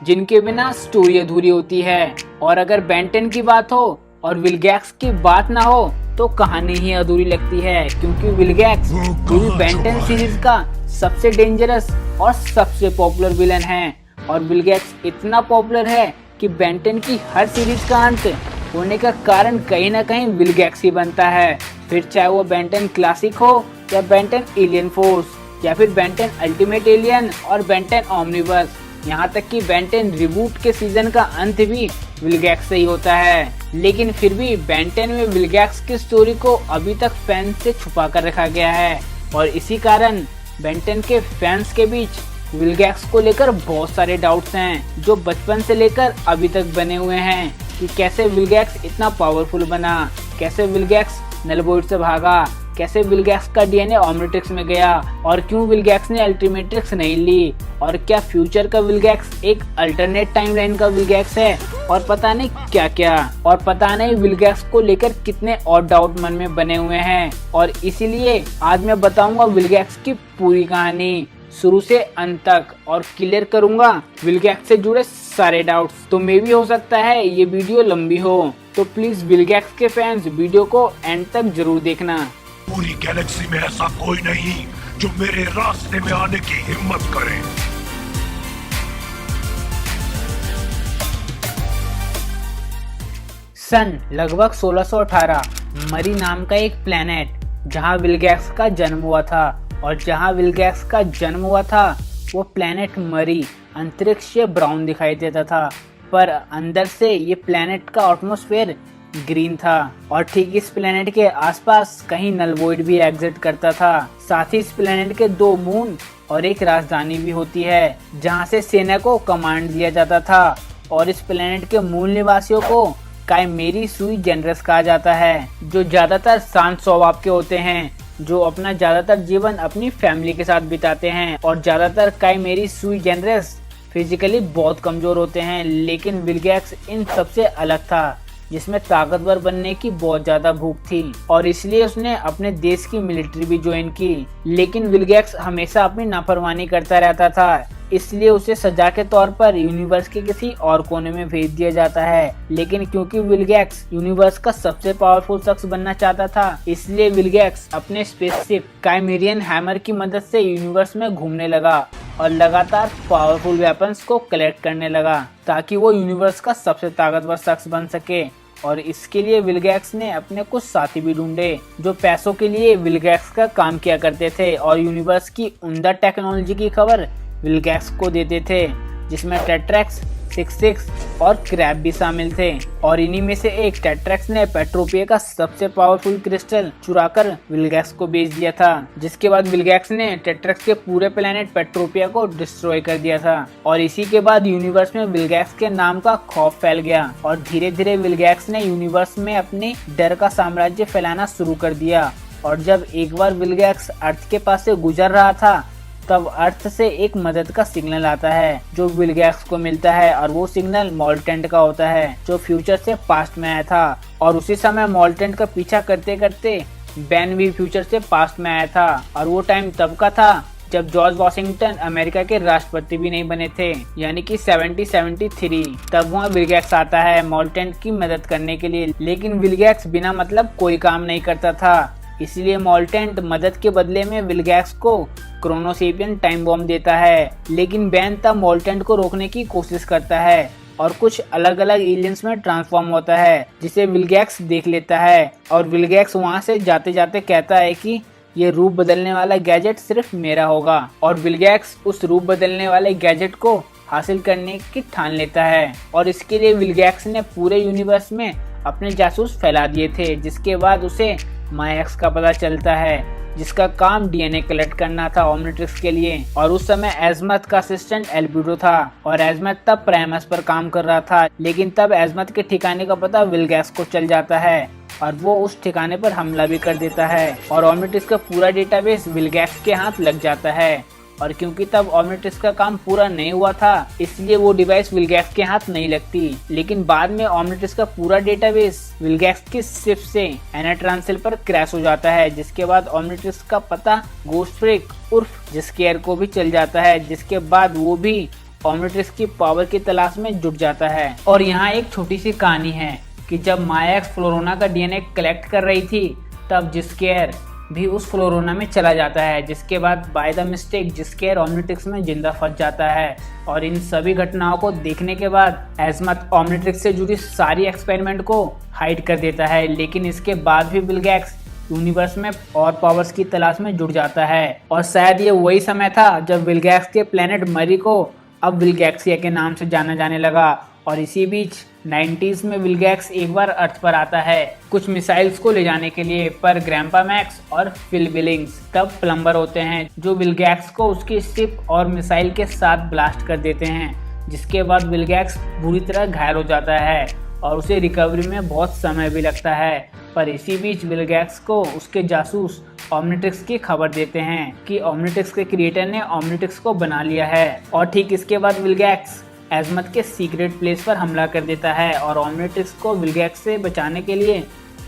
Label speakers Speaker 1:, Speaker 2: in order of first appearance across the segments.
Speaker 1: जिनके बिना स्टोरी अधूरी होती है। और अगर बेन 10 की बात हो और विलगैक्स की बात ना हो तो कहानी ही अधूरी लगती है, क्योंकि विलगैक्स पूरी बेन 10 सीरीज का सबसे डेंजरस और सबसे पॉपुलर विलन है। और विलगैक्स इतना पॉपुलर है कि बेन 10 की हर सीरीज का अंत होने का कारण कहीं ना कहीं विलगैक्स ही बनता है। फिर चाहे वो बेन 10 क्लासिक हो या बेन 10 एलियन फोर्स या फिर बेन 10 अल्टीमेट एलियन और बेन 10 ओमनिवर्स, यहाँ तक कि बेन 10 रिबूट के सीजन का अंत भी विलगैक्स से ही होता है। लेकिन फिर भी बेन 10 में विलगैक्स की स्टोरी को अभी तक फैंस से छुपा कर रखा गया है और इसी कारण बेन 10 के फैंस के बीच विलगैक्स को लेकर बहुत सारे डाउट्स हैं जो बचपन से लेकर अभी तक बने हुए हैं कि कैसे विलगैक्स इतना पावरफुल बना, कैसे विलगैक्स नलबोइड से भागा, कैसे विलगैक्स का डीएनए ओमनिट्रिक्स में गया और क्यों विलगैक्स ने अल्टीमेट्रिक्स नहीं ली, और क्या फ्यूचर का विलगैक्स एक अल्टरनेट टाइमलाइन का विलगैक्स है, और पता नहीं क्या क्या। और पता नहीं विलगैक्स को लेकर कितने और डाउट मन में बने हुए हैं। और इसीलिए आज मैं बताऊंगा विलगैक्स की पूरी कहानी शुरू से अंत तक और क्लियर करूंगा विलगैक्स से जुड़े सारे डाउट्स। तो मे भी हो सकता है ये वीडियो लंबी हो, तो प्लीज विलगैक्स के फैंस वीडियो को एंड तक जरूर देखना।
Speaker 2: पूरी गैलेक्सी में ऐसा कोई नहीं जो मेरे रास्ते में आने की हिम्मत करे।
Speaker 1: सन लगभग 1618 मरी नाम का एक प्लेनेट जहां विलगैक्स का जन्म हुआ था, और जहां विलगैक्स का जन्म हुआ था वो प्लेनेट मरी अंतरिक्ष ब्राउन दिखाई देता था, पर अंदर से ये प्लेनेट का एटमॉस्फेयर ग्रीन था। और ठीक इस प्लेनेट के आसपास कहीं नलवॉइड भी एग्जिट करता था। साथ ही इस प्लेनेट के 2 मून और एक राजधानी भी होती है जहां से सेना को कमांड दिया जाता था। और इस प्लेनेट के मूल निवासियों को काइमेरी सुई जेनरस कहा जाता है, जो ज्यादातर शांत स्वभाव के होते हैं, जो अपना ज्यादातर जीवन अपनी फैमिली के साथ बिताते हैं। और ज्यादातर काइमेरी सुई जेनरस फिजिकली बहुत कमजोर होते हैं, लेकिन विलगैक्स इन सबसे अलग था, जिसमें ताकतवर बनने की बहुत ज्यादा भूख थी और इसलिए उसने अपने देश की मिलिट्री भी ज्वाइन की। लेकिन विलगैक्स हमेशा अपनी नाफरमानी करता रहता था, इसलिए उसे सजा के तौर पर यूनिवर्स के किसी और कोने में भेज दिया जाता है। लेकिन क्योंकि विलगैक्स यूनिवर्स का सबसे पावरफुल शख्स बनना चाहता था, इसलिए विलगैक्स अपने स्पेसशिप काइमेरियन हैमर की मदद से यूनिवर्स में घूमने लगा और लगातार पावरफुल वेपन्स को कलेक्ट करने लगा ताकि वो यूनिवर्स का सबसे ताकतवर शख्स बन सके। और इसके लिए विलगैक्स ने अपने कुछ साथी भी ढूंढे जो पैसों के लिए विलगैक्स का काम किया करते थे और यूनिवर्स की उम्दा टेक्नोलॉजी की खबर विलगैक्स को देते थे, जिसमें टेट्रैक्स, 66 और क्रैब भी शामिल थे। और इन्हीं में से एक टेट्रैक्स ने पेट्रोपिया का सबसे पावरफुल क्रिस्टल चुराकर विलगैक्स को बेच दिया था, जिसके बाद विलगैक्स ने टेट्रैक्स के पूरे प्लेनेट पेट्रोपिया को डिस्ट्रॉय कर दिया था। और इसी के बाद यूनिवर्स में विलगैक्स के नाम का खौफ फैल गया और धीरे धीरे विलगैक्स ने यूनिवर्स में अपने डर का साम्राज्य फैलाना शुरू कर दिया। और जब एक बार विलगैक्स अर्थ के पास से गुजर रहा था, तब अर्थ से एक मदद का सिग्नल आता है जो विलगैक्स को मिलता है, और वो सिग्नल मॉल्टेंट का होता है जो फ्यूचर से पास्ट में आया था। और उसी समय मॉल्टेंट का पीछा करते करते बेन भी फ्यूचर से पास्ट में आया था, और वो टाइम तब का था जब जॉर्ज वॉशिंगटन अमेरिका के राष्ट्रपति भी नहीं बने थे, यानी कि 1773। तब वहाँ विलगैक्स आता है मॉल्टेंट की मदद करने के लिए। लेकिन विलगैक्स बिना मतलब कोई काम नहीं करता था, इसलिए मॉल्टेंट मदद के बदले में विलगैक्स को क्रोनोसेपियन टाइम बॉम्ब देता है। लेकिन बेन तब मॉल्टेंट को रोकने की कोशिश करता है और कुछ अलग अलग एलियंस में ट्रांसफॉर्म होता है, जिसे विलगैक्स देख लेता है। और विलगैक्स वहां से जाते जाते कहता है कि ये रूप बदलने वाला गैजेट सिर्फ मेरा होगा। और विलगैक्स उस रूप बदलने वाले गैजेट को हासिल करने की ठान लेता है। और इसके लिए विलगैक्स ने पूरे यूनिवर्स में अपने जासूस फैला दिए थे, जिसके बाद उसे मायक्स का पता चलता है, जिसका काम डीएनए कलेक्ट करना था ओमनिट्रिक्स के लिए। और उस समय एजमथ का असिस्टेंट एल्बिडो था और एजमथ तब प्राइमस पर काम कर रहा था। लेकिन तब एजमथ के ठिकाने का पता विलगैक्स को चल जाता है और वो उस ठिकाने पर हमला भी कर देता है और ओमनिट्रिक्स का पूरा डेटाबेस विलगैक्स के हाथ लग जाता है। और क्योंकि तब ओमनिट्रिक्स का काम पूरा नहीं हुआ था, इसलिए वो डिवाइस विलगैक्स के हाथ नहीं लगती। लेकिन बाद में ओमनिट्रिक्स का पूरा डेटाबेस विलगैक्स की शिप से एनाट्रांसिल पर क्रैश हो जाता है, जिसके बाद ओमनिट्रिक्स का पता गोस्ट्रिक उर्फ जिस्केयर को भी चल जाता है, जिसके बाद वो भी ऑमनिट्रिक्स की पावर की तलाश में जुट जाता है। और यहाँ एक छोटी सी कहानी है कि जब माया एक्स फ्लोरोना का डीएनए कलेक्ट कर रही थी तब जिस्केयर भी उस फ्लोरोना में चला जाता है, जिसके बाद बाय द मिस्टेक जिस्केयर ऑमनिट्रिक्स में जिंदा फंस जाता है। और इन सभी घटनाओं को देखने के बाद एजमथ ऑमनिट्रिक्स से जुड़ी सारी एक्सपेरिमेंट को हाइड कर देता है, लेकिन इसके बाद भी विल्गैक्स यूनिवर्स में और पावर्स की तलाश में जुट जाता है। और शायद ये वही समय था जब विल्गैक्स के प्लेनेट मरी को अब विल्गैक्सिया के नाम से जाना जाने लगा। और इसी बीच 90s में विल्गैक्स एक बार अर्थ पर आता है कुछ मिसाइल्स को ले जाने के लिए, पर ग्रैंपा मैक्स और फिल बिलिंग्स तब प्लम्बर होते हैं जो विल्गैक्स को उसकी शिप और मिसाइल के साथ ब्लास्ट कर देते हैं, जिसके बाद विल्गैक्स बुरी तरह घायल हो जाता है और उसे रिकवरी में बहुत समय भी लगता है। पर इसी बीच विल्गैक्स को उसके जासूस ऑमनिट्रिक्स की खबर देते हैं कि ऑमनिट्रिक्स के क्रिएटर ने ऑमनिट्रिक्स को बना लिया है। और ठीक इसके बाद विल्गैक्स एजमथ के सीक्रेट प्लेस पर हमला कर देता है और ऑमनिट्रिक्स को विल्गैक्स से बचाने के लिए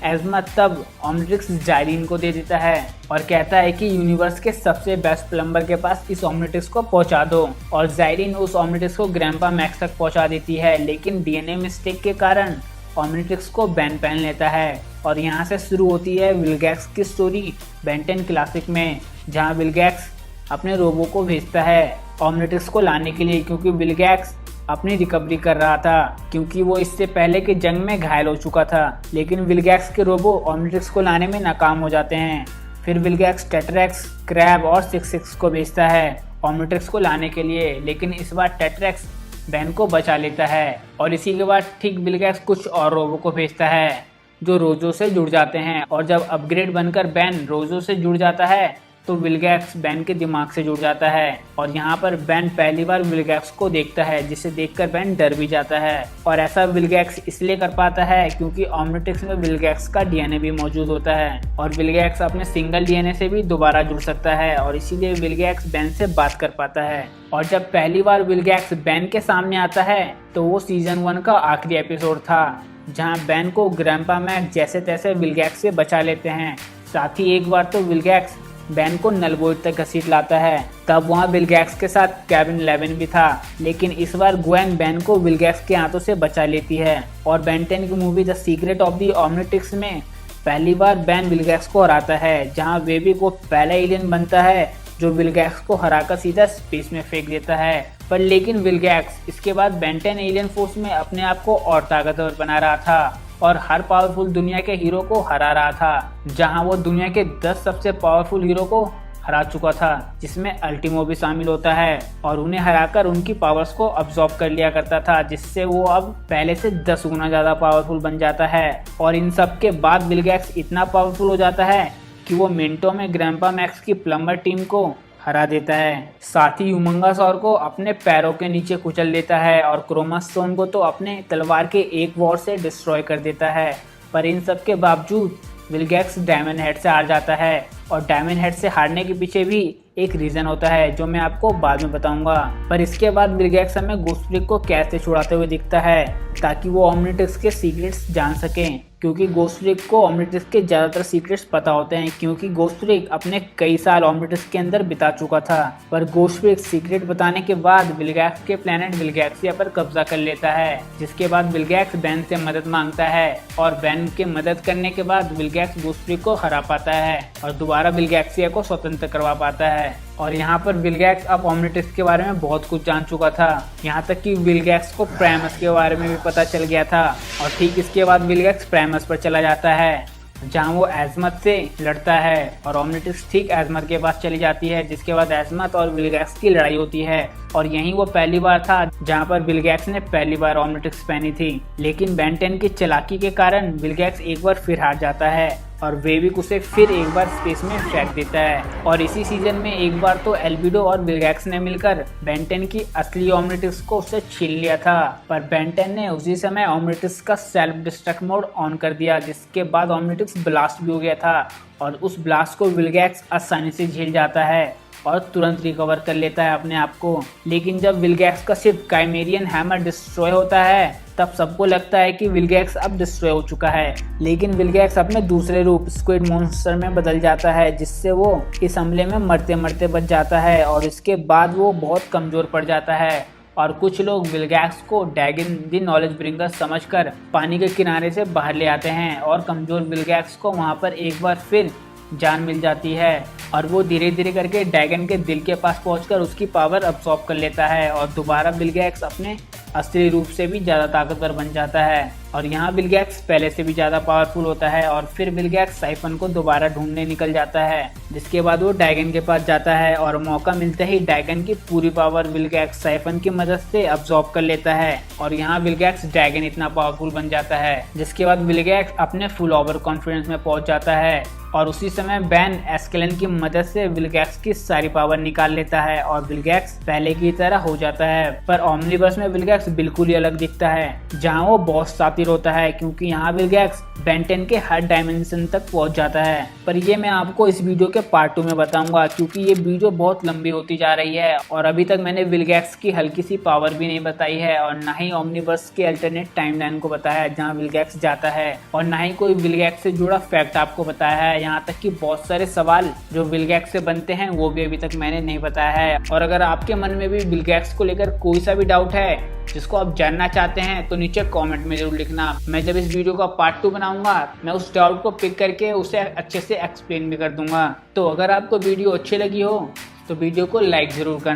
Speaker 1: एजमथ तब ऑमनिट्रिक्स जायरीन को दे देता है और कहता है कि यूनिवर्स के सबसे बेस्ट प्लम्बर के पास इस ऑमनिट्रिक्स को पहुंचा दो। और जायरीन उस ऑमनिट्रिक्स को ग्रैंपा मैक्स तक पहुंचा देती है, लेकिन डीएनए मिस्टेक के कारण ऑमनिट्रिक्स को बैन पहन लेता है। और यहाँ से शुरू होती है विल्गैक्स की स्टोरी बेन 10 क्लासिक में, जहाँ विल्गैक्स अपने रोबो को भेजता है ऑमनिट्रिक्स को लाने के लिए, क्योंकि विल्गैक्स अपनी रिकवरी कर रहा था, क्योंकि वो इससे पहले के जंग में घायल हो चुका था। लेकिन विल्गैक्स के रोबो ऑमनिट्रिक्स को लाने में नाकाम हो जाते हैं। फिर विल्गैक्स टेट्रैक्स, क्रैब और 66 को भेजता है ऑमनिट्रिक्स को लाने के लिए, लेकिन इस बार टेट्रैक्स बैन को बचा लेता है। और इसी के बाद ठीक विल्गैक्स कुछ और रोबो को भेजता है जो रोजो से जुड़ जाते हैं। और जब अपग्रेड बनकर बैन रोजो से जुड़ जाता है तो विल्गैक्स बैन के दिमाग से जुड़ जाता है। और यहाँ पर बैन पहली बार विल्गैक्स को देखता है, जिसे देखकर बैन डर भी जाता है। और ऐसा विल्गैक्स इसलिए कर पाता है क्योंकि ऑमनिट्रिक्स में विल्गैक्स का डीएनए भी मौजूद होता है और विल्गैक्स अपने सिंगल डीएनए से भी दोबारा जुड़ सकता है, और इसीलिए विल्गैक्स बैन से बात कर पाता है। और जब पहली बार विल्गैक्स बैन के सामने आता है तो वो सीजन 1 का आखिरी एपिसोड था, जहाँ बैन को ग्रैंपा मैक्स जैसे तैसे विल्गैक्स से बचा लेते हैं। साथ ही एक बार तो विल्गैक्स बैन को नलवॉइड तक घसीट लाता है। तब वहाँ विल्गैक्स के साथ केविन 11 भी था, लेकिन इस बार ग्वेन बैन को विल्गैक्स के हाथों से बचा लेती है। और बेन 10 की movie the secret of the Omnitrix में पहली बार बैन विल्गैक्स को हराता है, जहाँ वेबी को पहला एलियन बनता है जो विल्गैक्स को हराकर सीधा स्पेस में फेंक देता है। पर लेकिन विल्गैक्स इसके बाद बेन 10 एलियन फोर्स में अपने आप को और ताकतवर बना रहा था और हर पावरफुल दुनिया के हीरो को हरा रहा था, जहां वो दुनिया के 10 सबसे पावरफुल हीरो को हरा चुका था, जिसमें अल्टीमो भी शामिल होता है। और उन्हें हराकर उनकी पावर्स को अब्सॉर्ब कर लिया करता था, जिससे वो अब पहले से 10 गुना ज्यादा पावरफुल बन जाता है। और इन सब के बाद विल्गैक्स इतना पावरफुल हो जाता है कि वो मिनटों में ग्रैंपा मैक्स की प्लम्बर टीम को हरा देता है। साथ ही ह्यूमंगासॉर को अपने पैरों के नीचे कुचल देता है और क्रोमास्टोन को तो अपने तलवार के एक वॉर से डिस्ट्रॉय कर देता है। पर इन सब के बावजूद विल्गैक्स डायमंड हेड से हार जाता है, और डायमंड हेड से हारने के पीछे भी एक रीजन होता है जो मैं आपको बाद में बताऊंगा। पर इसके बाद विल्गैक्स हमें गोस्टफ्रीक को कैसे छुड़ाते हुए दिखता है ताकि वो ऑमनिट्रिक्स के सीक्रेट्स जान सकें, क्योंकि गोस्टफ्रीक को ऑमनिट्रिक्स के ज्यादातर सीक्रेट्स पता होते हैं, क्योंकि गोस्टफ्रीक अपने कई साल ऑमनिट्रिक्स के अंदर बिता चुका था। पर गोस्टफ्रीक सीक्रेट बताने के बाद विल्गैक्स के प्लेनेट विल्गैक्सिया पर कब्जा कर लेता है, जिसके बाद विल्गैक्स बैन से मदद मांगता है और बैन के मदद करने के बाद विल्गैक्स गोस्टफ्रीक को हरा पाता है और दोबारा विल्गैक्सिया को स्वतंत्र करवा पाता है। और यहाँ पर विल्गैक्स अब ऑमनिट्रिक्स के बारे में बहुत कुछ जान चुका था, यहाँ तक कि विल्गैक्स को प्राइमस के बारे में भी पता चल गया था। और ठीक इसके बाद विल्गैक्स प्राइमस पर चला जाता है, जहाँ वो एजमथ से लड़ता है और ऑमनिट्रिक्स ठीक एजमथ के पास चली जाती है, जिसके बाद एजमथ और विल्गैक्स की लड़ाई होती है। और यही वो पहली बार था जहाँ पर विल्गैक्स ने पहली बार ऑमनिट्रिक्स पहनी थी, लेकिन बेन 10 की चालाकी के कारण विल्गैक्स एक बार फिर हार जाता है और वेविक उसे फिर एक बार स्पेस में फेंक देता है। और इसी सीजन में एक बार तो एल्बिडो और विल्गैक्स ने मिलकर बेन 10 की असली ऑमनिट्रिक्स को उससे छीन लिया था, पर बेन 10 ने उसी समय ऑमनिट्रिक्स का सेल्फ डिस्ट्रक्ट मोड ऑन कर दिया, जिसके बाद ऑमनिट्रिक्स ब्लास्ट भी हो गया था और उस ब्लास्ट को विल्गैक्स आसानी से झेल जाता है और तुरंत रिकवर कर लेता है अपने आप को। लेकिन जब विल्गैक्स का सिर्फ काइमेरियन हैमर डिस्ट्रॉय होता है तब सबको लगता है कि विल्गैक्स अब डिस्ट्रॉय हो चुका है, लेकिन विल्गैक्स अपने दूसरे रूप स्क्विड मॉन्स्टर में बदल जाता है, जिससे वो इस हमले में मरते मरते बच जाता है और इसके बाद वो बहुत कमजोर पड़ जाता है और कुछ लोग विलगैक्स को डैगन द नॉलेज ब्रिंगर समझकर पानी के किनारे से बाहर ले आते हैं और कमजोर विलगैक्स को वहां पर एक बार फिर जान मिल जाती है और वो धीरे धीरे करके डैगन के दिल के पास पहुंचकर उसकी पावर अब्सॉर्ब कर लेता है और दोबारा विलगैक्स अपने असली रूप से भी ज़्यादा ताकतवर बन जाता है। और यहाँ विलगैक्स पहले से भी ज़्यादा पावरफुल होता है और फिर विलगैक्स साइफन को दोबारा ढूंढने निकल जाता है, जिसके बाद वो डैगन के पास जाता है और मौका मिलते ही डैगन की पूरी पावर विलगैक्स साइफन की मदद से अब्सॉर्ब कर लेता है और यहाँ विलगैक्स डैगन इतना पावरफुल बन जाता है, जिसके बाद विलगैक्स अपने फुल ओवर कॉन्फिडेंस में पहुंच जाता है और उसी समय बैन एस्केलन की मदद से विलगैक्स की सारी पावर निकाल लेता है और विलगैक्स पहले की तरह हो जाता है। पर ओमनीवर्स में विलगैक्स बिल्कुल ही अलग दिखता है, जहां वो बहुत शातिर होता है क्योंकि यहाँ विलगैक्स बेन 10 के हर डायमेंशन तक पहुंच जाता है। पर ये मैं आपको इस वीडियो के पार्ट 2 में बताऊंगा क्योंकि ये वीडियो बहुत लंबी होती जा रही है और अभी तक मैंने विलगैक्स की हल्की सी पावर भी नहीं बताई है और ना ही ओमनीवर्स के अल्टरनेट टाइमलाइन को बताया है जहाँ विलगैक्स जाता है और ना ही कोई विलगैक्स से जुड़ा फैक्ट आपको बताया है। यहाँ तक कि बहुत सारे सवाल जो विलगैक्स से बनते हैं वो भी अभी तक मैंने नहीं बताया है। और अगर आपके मन में भी विलगैक्स को लेकर कोई सा भी डाउट है जिसको आप जानना चाहते हैं तो नीचे कमेंट में जरूर लिखना। मैं जब इस वीडियो का पार्ट 2 बनाऊंगा मैं उस डाउट को पिक करके उसे अच्छे से एक्सप्लेन भी कर दूंगा। तो अगर आपको वीडियो अच्छी लगी हो तो वीडियो को लाइक जरूर करना।